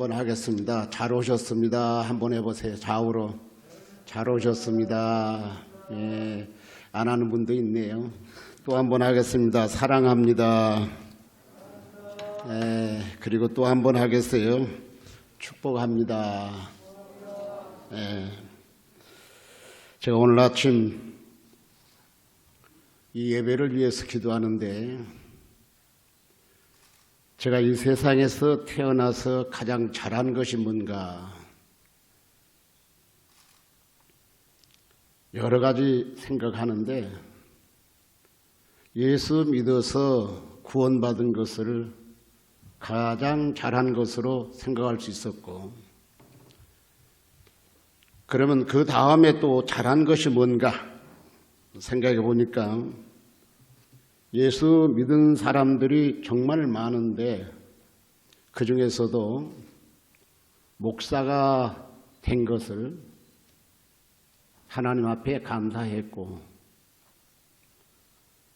한번 하겠습니다. 잘 오셨습니다. 한번 해보세요. 좌우로. 잘 오셨습니다. 예, 안 하는 분도 있네요. 또 한번 하겠습니다. 사랑합니다. 예, 그리고 또 한번 하겠어요. 축복합니다. 예, 제가 오늘 아침 이 예배를 위해서 기도하는데 제가 이 세상에서 태어나서 가장 잘한 것이 뭔가 여러 가지 생각하는데 예수 믿어서 구원받은 것을 가장 잘한 것으로 생각할 수 있었고, 그러면 그 다음에 또 잘한 것이 뭔가 생각해 보니까 예수 믿은 사람들이 정말 많은데 그 중에서도 목사가 된 것을 하나님 앞에 감사했고,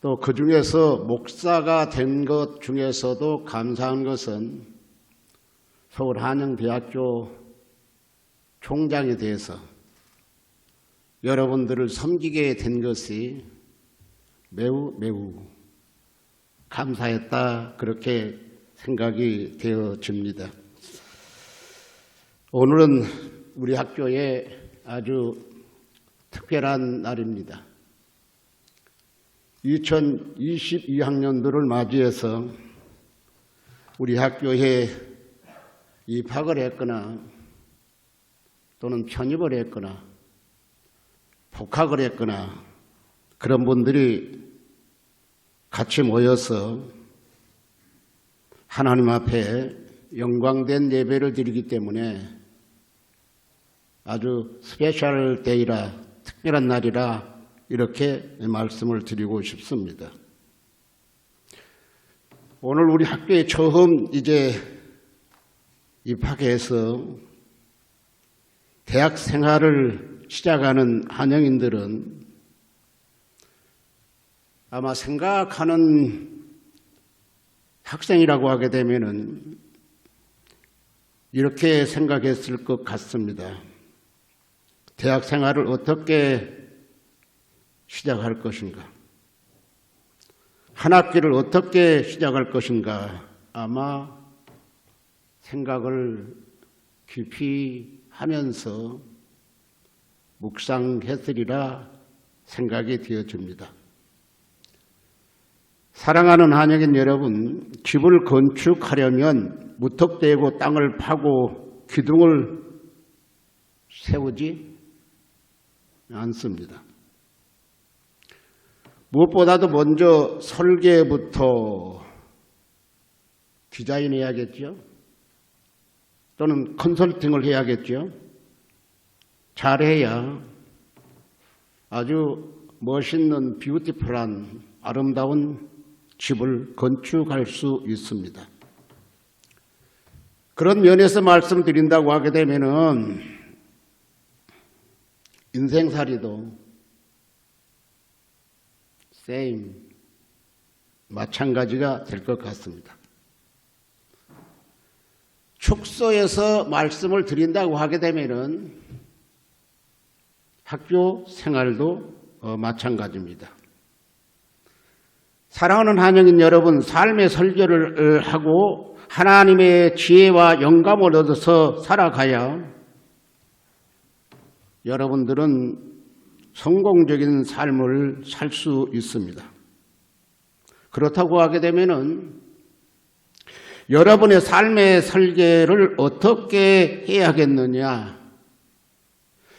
또 그 중에서 목사가 된 것 중에서도 감사한 것은 서울 한영대학교 총장이 돼서 여러분들을 섬기게 된 것이 매우 감사했다, 그렇게 생각이 되어집니다. 오늘은 우리 학교에 아주 특별한 날입니다. 2022학년도를 맞이해서 우리 학교에 입학을 했거나 또는 편입을 했거나 복학을 했거나 그런 분들이 같이 모여서 하나님 앞에 영광된 예배를 드리기 때문에 아주 스페셜 데이라, 특별한 날이라 이렇게 말씀을 드리고 싶습니다. 오늘 우리 학교에 처음 이제 입학해서 대학 생활을 시작하는 한영인들은 아마 생각하는 학생이라고 하게 되면은 이렇게 생각했을 것 같습니다. 대학 생활을 어떻게 시작할 것인가? 한 학기를 어떻게 시작할 것인가? 아마 생각을 깊이 하면서 묵상했으리라 생각이 되어집니다. 사랑하는 한영인 여러분, 집을 건축하려면 무턱대고 땅을 파고 기둥을 세우지 않습니다. 무엇보다도 먼저 설계부터 디자인해야겠죠. 또는 컨설팅을 해야겠죠. 잘해야 아주 멋있는 뷰티풀한 아름다운 집을 건축할 수 있습니다. 그런 면에서 말씀드린다고 하게 되면은 인생살이도 마찬가지가 될 것 같습니다. 축소해서 말씀을 드린다고 하게 되면은 학교 생활도 마찬가지입니다. 사랑하는 한영인 여러분, 삶의 설계를 하고 하나님의 지혜와 영감을 얻어서 살아가야 여러분들은 성공적인 삶을 살 수 있습니다. 그렇다고 하게 되면은 여러분의 삶의 설계를 어떻게 해야겠느냐,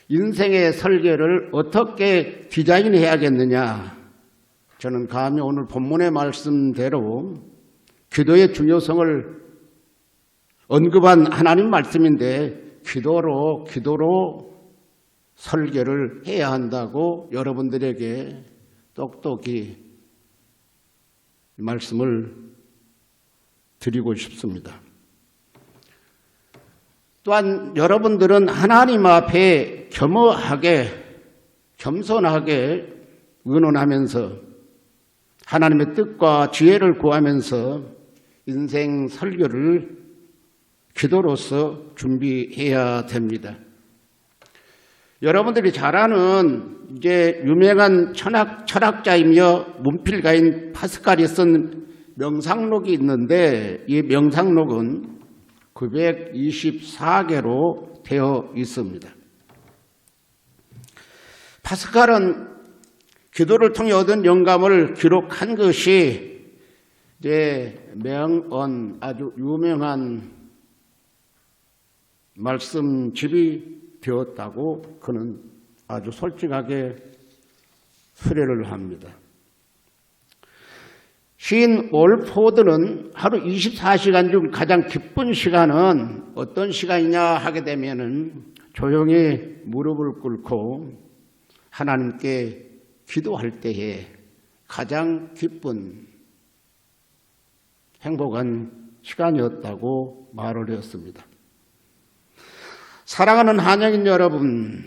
인생의 설계를 어떻게 디자인해야겠느냐, 저는 감히 오늘 본문의 말씀대로 기도의 중요성을 언급한 하나님 말씀인데 기도로 설계를 해야 한다고 여러분들에게 똑똑히 말씀을 드리고 싶습니다. 또한 여러분들은 하나님 앞에 겸손하게 의논하면서 하나님의 뜻과 지혜를 구하면서 인생 설교를 기도로서 준비해야 됩니다. 여러분들이 잘 아는 이제 유명한 철학자이며 문필가인 파스칼이 쓴 명상록이 있는데 이 명상록은 924개로 되어 있습니다. 파스칼은 기도를 통해 얻은 영감을 기록한 것이 이제 명언, 아주 유명한 말씀집이 되었다고 그는 아주 솔직하게 수례를 합니다. 시인 올포드는 하루 24시간 중 가장 기쁜 시간은 어떤 시간이냐 하게 되면은 조용히 무릎을 꿇고 하나님께 기도할 때에 가장 기쁜 행복한 시간이었다고 말을 했습니다. 사랑하는 한영인 여러분,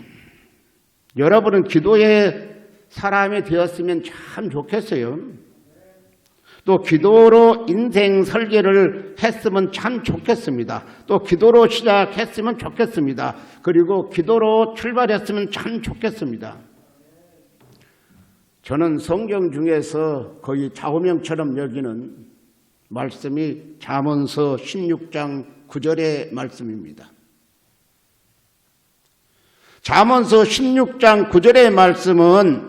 여러분은 기도의 사람이 되었으면 참 좋겠어요. 또 기도로 인생 설계를 했으면 참 좋겠습니다. 또 기도로 시작했으면 좋겠습니다. 그리고 기도로 출발했으면 참 좋겠습니다. 저는 성경 중에서 거의 좌우명처럼 여기는 말씀이 잠언서 16장 9절의 말씀입니다. 잠언서 16장 9절의 말씀은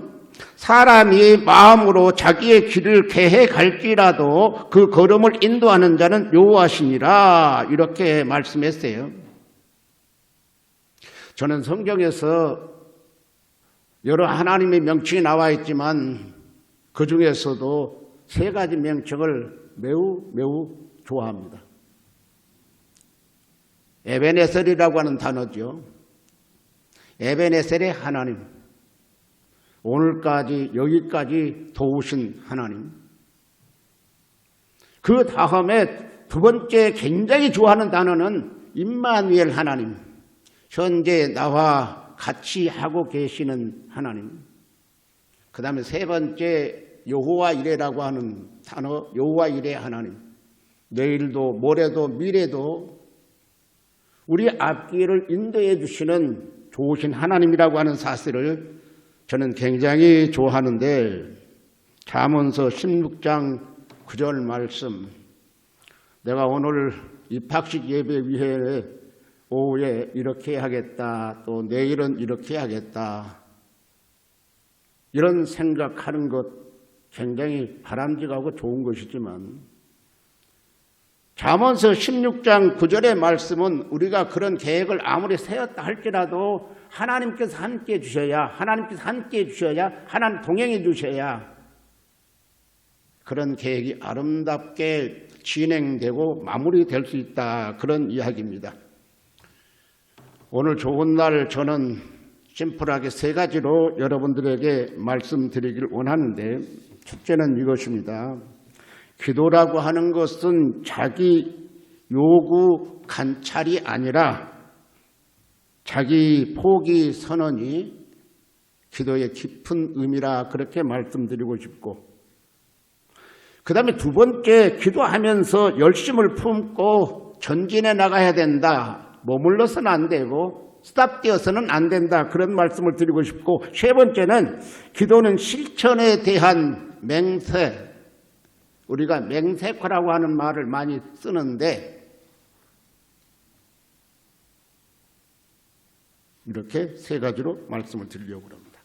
사람이 마음으로 자기의 길을 계획 갈지라도 그 걸음을 인도하는 자는 여호와시니라 이렇게 말씀했어요. 저는 성경에서 여러 하나님의 명칭이 나와 있지만 그 중에서도 세 가지 명칭을 매우 좋아합니다. 에베네셀이라고 하는 단어죠. 에베네셀의 하나님, 오늘까지 여기까지 도우신 하나님. 그 다음에 두 번째 굉장히 좋아하는 단어는 임마누엘 하나님, 현재 나와 같이 하고 계시는 하나님. 그 다음에 세 번째 여호와 이레라고 하는 단어, 여호와 이레 하나님. 내일도 모레도 미래도 우리 앞길을 인도해 주시는 좋으신 하나님이라고 하는 사실을 저는 굉장히 좋아하는데 잠언서 16장 9절 말씀, 내가 오늘 입학식 예배 위에 오후에 이렇게 하겠다, 또 내일은 이렇게 하겠다, 이런 생각하는 것 굉장히 바람직하고 좋은 것이지만 잠언서 16장 9절의 말씀은 우리가 그런 계획을 아무리 세웠다 할지라도 하나님께서 함께해 주셔야, 하나님께서 함께해 주셔야, 하나님 동행해 주셔야 그런 계획이 아름답게 진행되고 마무리될 수 있다, 그런 이야기입니다. 오늘 좋은 날 저는 심플하게 세 가지로 여러분들에게 말씀드리길 원하는데, 첫째는 이것입니다. 기도라고 하는 것은 자기 요구 관찰이 아니라 자기 포기 선언이 기도의 깊은 의미라, 그렇게 말씀드리고 싶고, 그 다음에 두 번째, 기도하면서 열심을 품고 전진해 나가야 된다. 머물러서는 안 되고 스탑되어서는 안 된다, 그런 말씀을 드리고 싶고, 세 번째는 기도는 실천에 대한 맹세, 우리가 맹세코라고 하는 말을 많이 쓰는데 이렇게 세 가지로 말씀을 드리려고 합니다.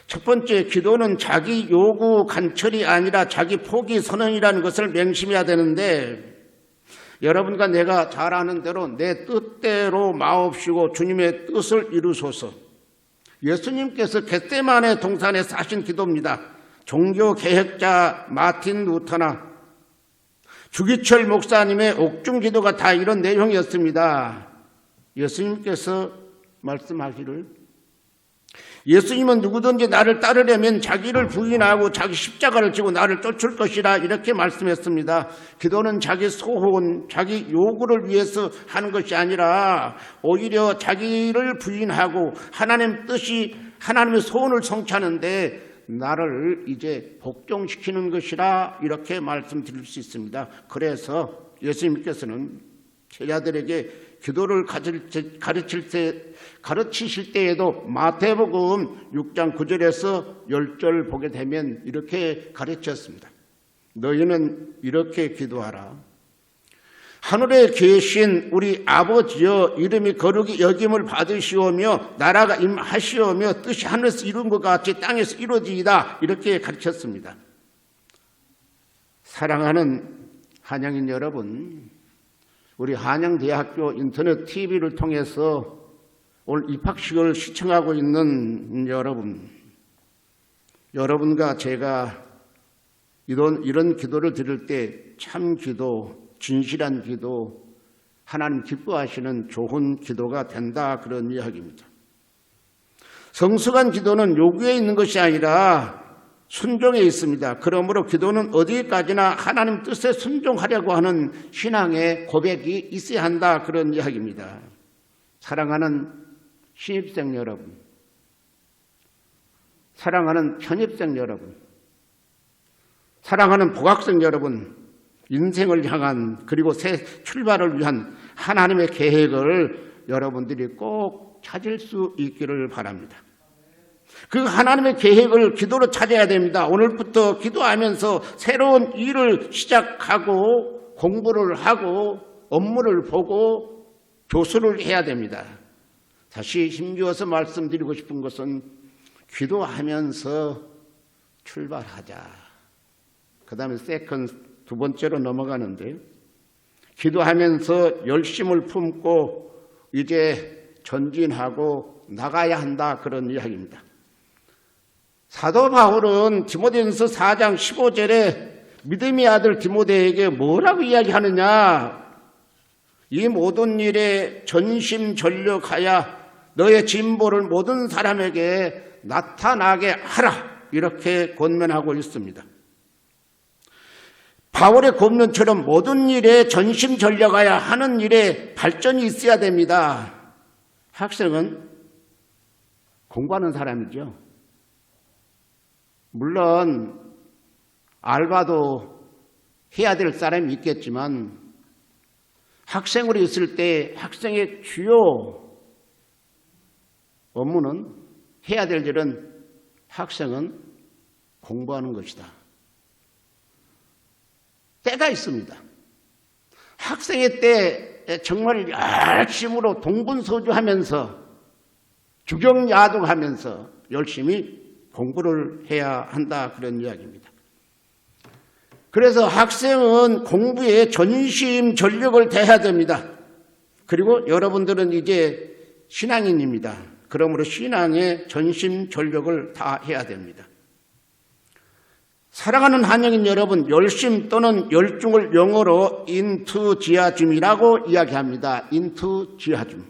첫 번째, 기도는 자기 요구 간철이 아니라 자기 포기 선언이라는 것을 명심해야 되는데, 여러분과 내가 잘 아는 대로 내 뜻대로 마옵시고 주님의 뜻을 이루소서, 예수님께서 겟세마네 동산에서 하신 기도입니다. 종교 개혁자 마틴 루터나 주기철 목사님의 옥중 기도가 다 이런 내용이었습니다. 예수님께서 말씀하기를, 예수님은 누구든지 나를 따르려면 자기를 부인하고 자기 십자가를 지고 나를 쫓을 것이라, 이렇게 말씀했습니다. 기도는 자기 소원, 자기 요구를 위해서 하는 것이 아니라 오히려 자기를 부인하고 하나님 뜻이, 하나님의 소원을 성취하는데 나를 이제 복종시키는 것이라, 이렇게 말씀드릴 수 있습니다. 그래서 예수님께서는 제자들에게 기도를 가르치실 때에도 마태복음 6장 9절에서 10절 보게 되면 이렇게 가르쳤습니다. 너희는 이렇게 기도하라. 하늘에 계신 우리 아버지여, 이름이 거룩히 여김을 받으시오며 나라가 임하시오며 뜻이 하늘에서 이룬 것 같이 땅에서 이루어지이다. 이렇게 가르쳤습니다. 사랑하는 한양인 여러분, 우리 한양대학교 인터넷 TV를 통해서 오늘 입학식을 시청하고 있는 여러분과 제가 이런 기도를 드릴 때 참 기도, 진실한 기도, 하나님 기뻐하시는 좋은 기도가 된다, 그런 이야기입니다. 성숙한 기도는 요구에 있는 것이 아니라 순종에 있습니다. 그러므로 기도는 어디까지나 하나님 뜻에 순종하려고 하는 신앙의 고백이 있어야 한다, 그런 이야기입니다. 사랑하는 신입생 여러분, 사랑하는 편입생 여러분, 사랑하는 복학생 여러분, 인생을 향한 그리고 새 출발을 위한 하나님의 계획을 여러분들이 꼭 찾을 수 있기를 바랍니다. 그 하나님의 계획을 기도로 찾아야 됩니다. 오늘부터 기도하면서 새로운 일을 시작하고 공부를 하고 업무를 보고 교수를 해야 됩니다. 다시 힘주어서 말씀드리고 싶은 것은 기도하면서 출발하자. 그 다음에 두 번째로 넘어가는데, 기도하면서 열심을 품고 이제 전진하고 나가야 한다, 그런 이야기입니다. 사도 바울은 디모데전서 4장 15절에 믿음의 아들 디모데에게 뭐라고 이야기하느냐? 이 모든 일에 전심전력하여 너의 진보를 모든 사람에게 나타나게 하라, 이렇게 권면하고 있습니다. 바울의 권면처럼 모든 일에 전심전력하여 하는 일에 발전이 있어야 됩니다. 학생은 공부하는 사람이죠. 물론 알바도 해야 될 사람이 있겠지만 학생으로 있을 때 학생의 주요 업무는, 해야 될 일은 학생은 공부하는 것이다. 때가 있습니다. 학생의 때 정말 열심으로 동분서주하면서 주경야독하면서 열심히 공부를 해야 한다, 그런 이야기입니다. 그래서 학생은 공부에 전심전력을 다해야 됩니다. 그리고 여러분들은 이제 신앙인입니다. 그러므로 신앙에 전심전력을 다해야 됩니다. 사랑하는 한영인 여러분, 열심 또는 열중을 영어로 인투지아즘이라고 이야기합니다. 인투지아즘.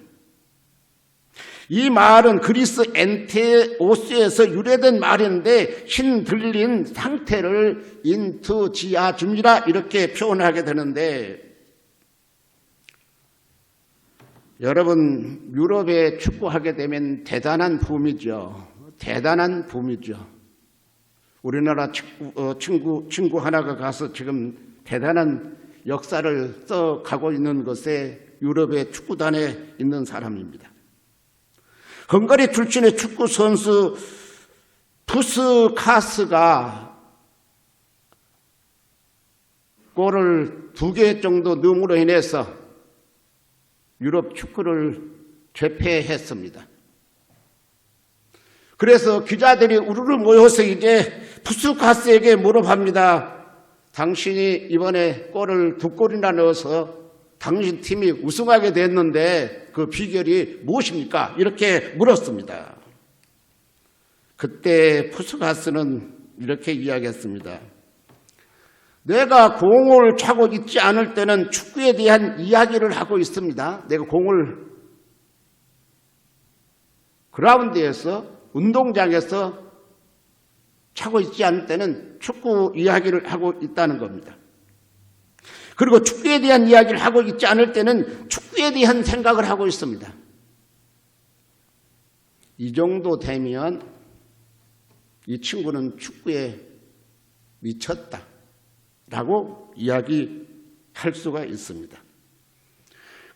이 말은 그리스 엔테오스에서 유래된 말인데 신 들린 상태를 인투지아즘이라 이렇게 표현하게 되는데, 여러분 유럽에 축구하게 되면 대단한 붐이죠. 대단한 붐이죠. 우리나라 친구 하나가 가서 지금 대단한 역사를 써가고 있는 것에 유럽의 축구단에 있는 사람입니다. 헝가리 출신의 축구 선수 푸스카스가 골을 2개 정도 넣음으로 인해서 유럽 축구를 제패했습니다. 그래서 기자들이 우르르 모여서 이제 푸스카스에게 물어봅니다. 당신이 이번에 골을 2골이나 넣어서 당신 팀이 우승하게 됐는데 그 비결이 무엇입니까? 이렇게 물었습니다. 그때 푸스카스는 이렇게 이야기했습니다. 내가 공을 차고 있지 않을 때는 축구에 대한 이야기를 하고 있습니다. 내가 공을 그라운드에서, 운동장에서 차고 있지 않을 때는 축구 이야기를 하고 있다는 겁니다. 그리고 축구에 대한 이야기를 하고 있지 않을 때는 축구에 대한 생각을 하고 있습니다. 이 정도 되면 이 친구는 축구에 미쳤다라고 이야기할 수가 있습니다.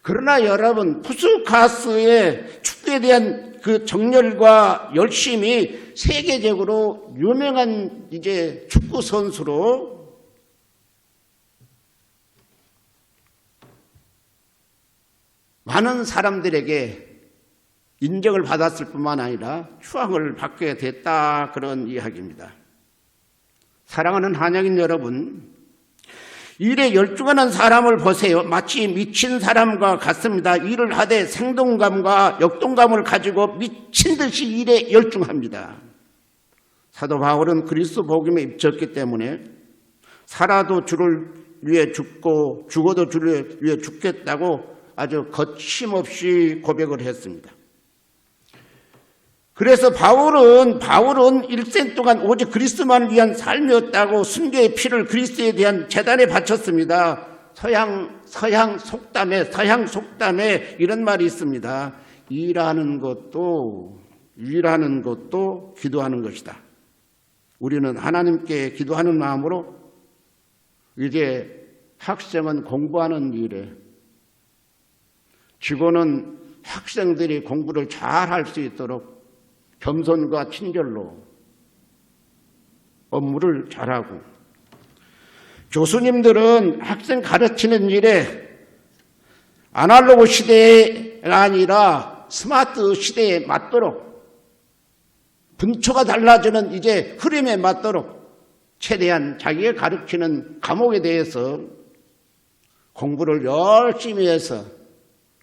그러나 여러분, 푸스카스의 축구에 대한 그 정열과 열심이 세계적으로 유명한 이제 축구 선수로 많은 사람들에게 인정을 받았을 뿐만 아니라 추앙을 받게 됐다, 그런 이야기입니다. 사랑하는 한양인 여러분, 일에 열중하는 사람을 보세요. 마치 미친 사람과 같습니다. 일을 하되 생동감과 역동감을 가지고 미친 듯이 일에 열중합니다. 사도 바울은 그리스도 복음에 입혔기 때문에 살아도 주를 위해 죽고 죽어도 주를 위해 죽겠다고 아주 거침없이 고백을 했습니다. 그래서 바울은 일생 동안 오직 그리스도만을 위한 삶이었다고 순교의 피를 그리스도에 대한 제단에 바쳤습니다. 서양 속담에 이런 말이 있습니다. 일하는 것도 기도하는 것이다. 우리는 하나님께 기도하는 마음으로 이제 학생은 공부하는 일에, 직원은 학생들이 공부를 잘 할 수 있도록 겸손과 친절로 업무를 잘하고, 교수님들은 학생 가르치는 일에 아날로그 시대가 아니라 스마트 시대에 맞도록, 분초가 달라지는 이제 흐름에 맞도록 최대한 자기가 가르치는 과목에 대해서 공부를 열심히 해서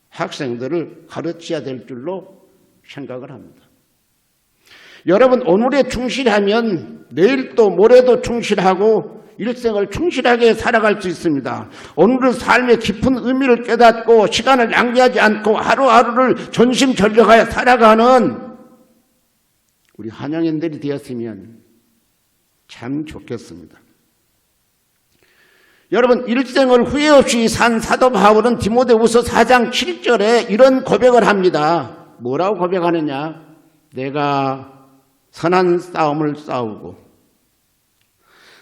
학생들을 가르쳐야 될 줄로 생각을 합니다. 여러분, 오늘에 충실하면 내일 또 모레도 충실하고 일생을 충실하게 살아갈 수 있습니다. 오늘의 삶의 깊은 의미를 깨닫고 시간을 낭비하지 않고 하루하루를 전심전력하여 살아가는 우리 한양인들이 되었으면 참 좋겠습니다. 여러분, 일생을 후회 없이 산 사도 바울은 디모데후서 4장 7절에 이런 고백을 합니다. 뭐라고 고백하느냐? 내가 선한 싸움을 싸우고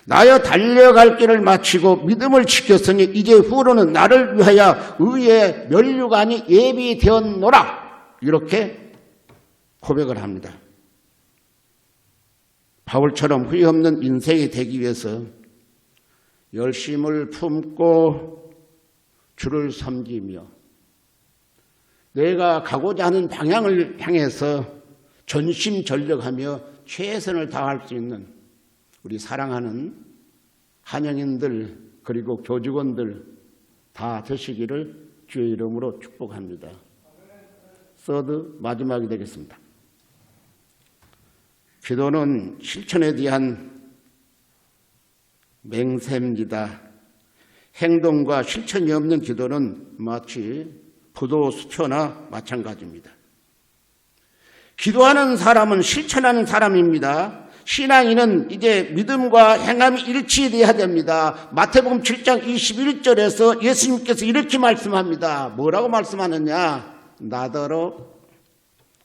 나여 달려갈 길을 마치고 믿음을 지켰으니 이제 후로는 나를 위하여 의의 면류관이 예비되었노라, 이렇게 고백을 합니다. 바울처럼 후회 없는 인생이 되기 위해서 열심을 품고 주를 섬기며 내가 가고자 하는 방향을 향해서 전심전력하며 최선을 다할 수 있는 우리 사랑하는 한양인들 그리고 교직원들 다 되시기를 주의 이름으로 축복합니다. 서드 마지막이 되겠습니다. 기도는 실천에 대한 맹세입니다. 행동과 실천이 없는 기도는 마치 부도 수표나 마찬가지입니다. 기도하는 사람은 실천하는 사람입니다. 신앙인은 이제 믿음과 행함이 일치돼야 됩니다. 마태복음 7장 21절에서 예수님께서 이렇게 말씀합니다. 뭐라고 말씀하느냐? 나더러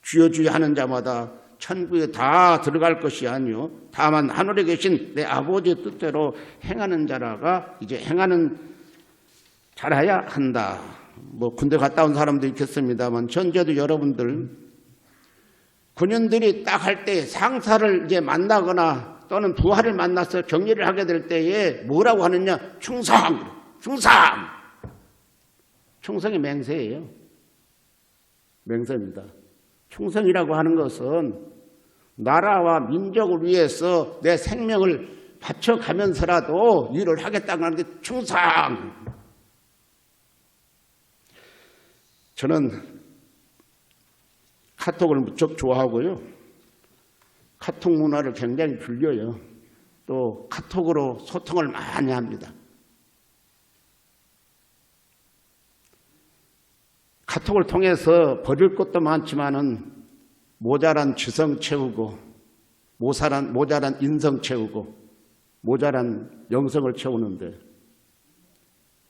주여 주여 하는 자마다 천국에 다 들어갈 것이 아니요 다만 하늘에 계신 내 아버지의 뜻대로 행하는 자라가 이제 행하는 자라야 한다. 뭐 군대 갔다 온 사람도 있겠습니다만 전제도 여러분들 군인들이 딱 할 때 상사를 이제 만나거나 또는 부하를 만나서 격리를 하게 될 때에 뭐라고 하느냐? 충성! 충성이 맹세예요. 맹세입니다. 충성이라고 하는 것은 나라와 민족을 위해서 내 생명을 바쳐가면서라도 일을 하겠다는 게 충성! 저는 카톡을 무척 좋아하고요. 카톡 문화를 굉장히 즐겨요. 또 카톡으로 소통을 많이 합니다. 카톡을 통해서 버릴 것도 많지만은 모자란 지성 채우고 모자란 인성 채우고 모자란 영성을 채우는데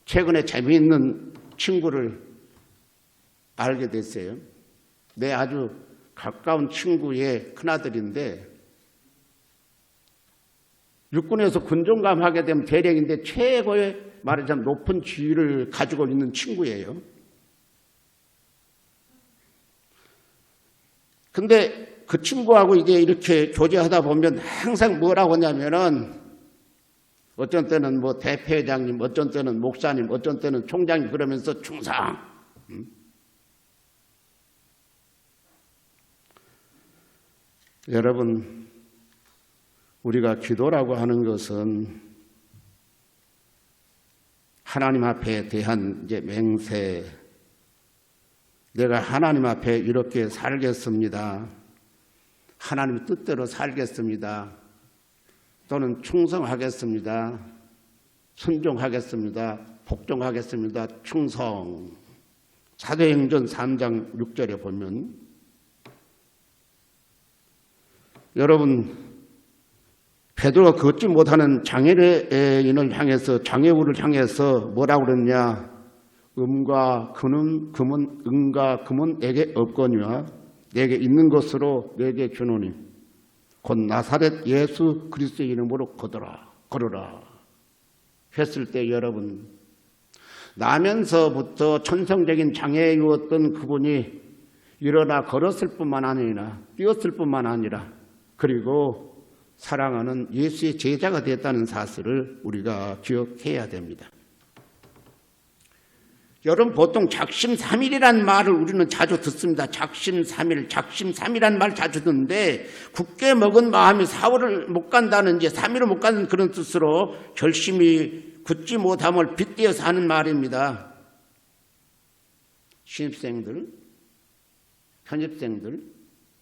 최근에 재미있는 친구를 알게 됐어요. 내 아주 가까운 친구의 큰아들인데 육군에서 군종감 하게 되면 대령인데 최고의 말하자면 높은 지위를 가지고 있는 친구예요. 근데 그 친구하고 이제 이렇게 교제하다 보면 항상 뭐라고 하냐면은 어쩐 때는 뭐 대표회장님, 어쩐 때는 목사님, 어쩐 때는 총장님 그러면서 충성. 여러분, 우리가 기도라고 하는 것은 하나님 앞에 대한 이제 맹세, 내가 하나님 앞에 이렇게 살겠습니다. 하나님 뜻대로 살겠습니다. 또는 충성하겠습니다. 순종하겠습니다. 복종하겠습니다. 충성. 사도행전 3장 6절에 보면 여러분 베드로가 걷지 못하는 장애인을 향해서 장애우를 향해서 뭐라고 그랬냐? 은과 금은 내게 없거니와 내게 있는 것으로 내게 주노니 곧 나사렛 예수 그리스도의 이름으로 걸어라 했을 때 여러분 나면서부터 천성적인 장애였던 그분이 일어나 걸었을 뿐만 아니라 뛰었을 뿐만 아니라 그리고 사랑하는 예수의 제자가 됐다는 사실을 우리가 기억해야 됩니다. 여러분 보통 작심삼일이라는 말을 우리는 자주 듣습니다. 작심삼일이라는 말 자주 듣는데 굳게 먹은 마음이 사흘을 못 간다는 이제 3일을 못 가는 그런 뜻으로 결심이 굳지 못함을 빗대어서 하는 말입니다. 신입생들, 편입생들,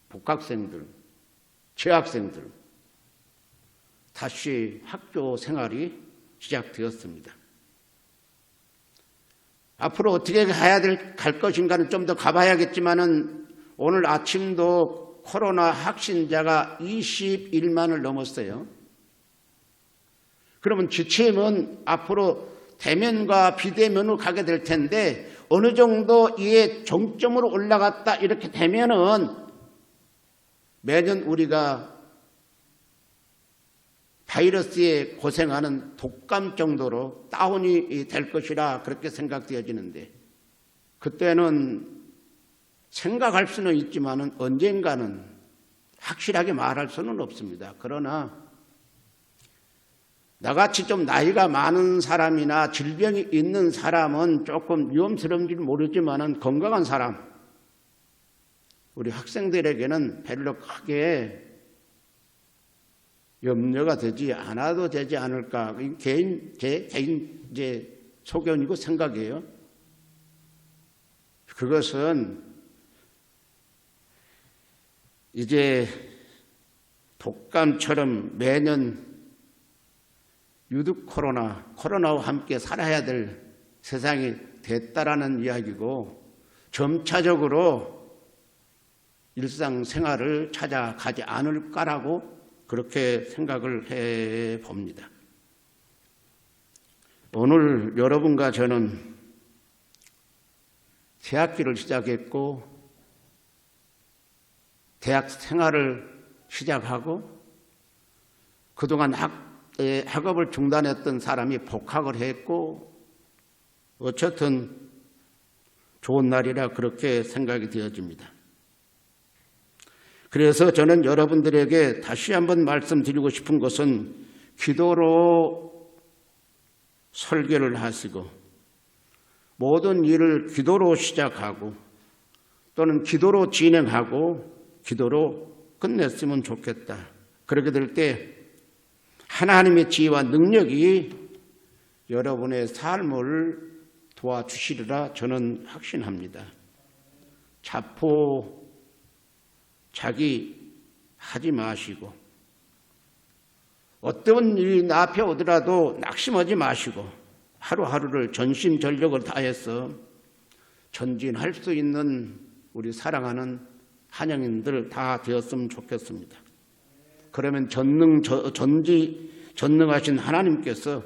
복학생들, 재학생들 다시 학교 생활이 시작되었습니다. 앞으로 어떻게 갈 것인가는 좀 더 가봐야겠지만은 오늘 아침도 코로나 확진자가 21만을 넘었어요. 그러면 지침은 앞으로 대면과 비대면으로 가게 될 텐데 어느 정도 이에 정점으로 올라갔다 이렇게 되면은 매년 우리가 바이러스에 고생하는 독감 정도로 다운이 될 것이라 그렇게 생각되어지는데 그때는 생각할 수는 있지만 언젠가는 확실하게 말할 수는 없습니다. 그러나 나같이 좀 나이가 많은 사람이나 질병이 있는 사람은 조금 위험스러운지 모르지만 건강한 사람, 우리 학생들에게는 별로 크게 염려가 되지 않아도 되지 않을까. 제 개인 소견이고 생각이에요. 그것은 이제 독감처럼 매년 유독 코로나와 함께 살아야 될 세상이 됐다라는 이야기고 점차적으로 일상생활을 찾아가지 않을까라고 그렇게 생각을 해봅니다. 오늘 여러분과 저는 대학기를 시작했고 대학 생활을 시작하고 그동안 학업을 중단했던 사람이 복학을 했고 어쨌든 좋은 날이라 그렇게 생각이 되어집니다. 그래서 저는 여러분들에게 다시 한번 말씀드리고 싶은 것은 기도로 설계를 하시고 모든 일을 기도로 시작하고 또는 기도로 진행하고 기도로 끝냈으면 좋겠다. 그렇게 될 때 하나님의 지혜와 능력이 여러분의 삶을 도와주시리라 저는 확신합니다. 자포 자기 하지 마시고 어떤 일이 나 앞에 오더라도 낙심하지 마시고 하루하루를 전심전력을 다해서 전진할 수 있는 우리 사랑하는 한영인들 다 되었으면 좋겠습니다. 그러면 전능하신 하나님께서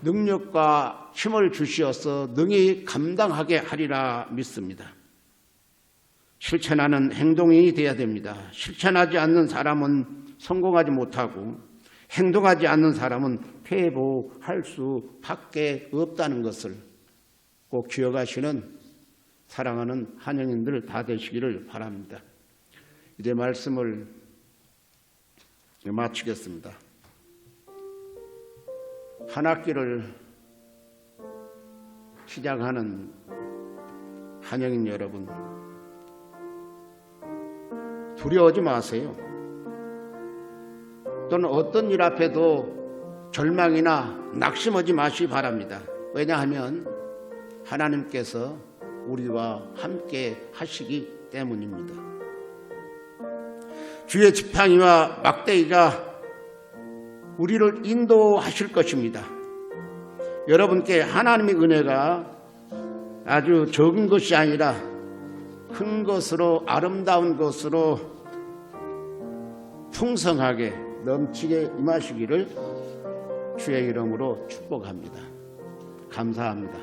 능력과 힘을 주시어서 능히 감당하게 하리라 믿습니다. 실천하는 행동이 되어야 됩니다. 실천하지 않는 사람은 성공하지 못하고 행동하지 않는 사람은 퇴보할 수밖에 없다는 것을 꼭 기억하시는 사랑하는 한영인들 다 되시기를 바랍니다. 이제 말씀을 마치겠습니다. 한 학기를 시작하는 한영인 여러분, 두려워하지 마세요. 또는 어떤 일 앞에도 절망이나 낙심하지 마시기 바랍니다. 왜냐하면 하나님께서 우리와 함께 하시기 때문입니다. 주의 지팡이와 막대기가 우리를 인도하실 것입니다. 여러분께 하나님의 은혜가 아주 적은 것이 아니라 큰 것으로, 아름다운 것으로 풍성하게 넘치게 임하시기를 주의 이름으로 축복합니다. 감사합니다.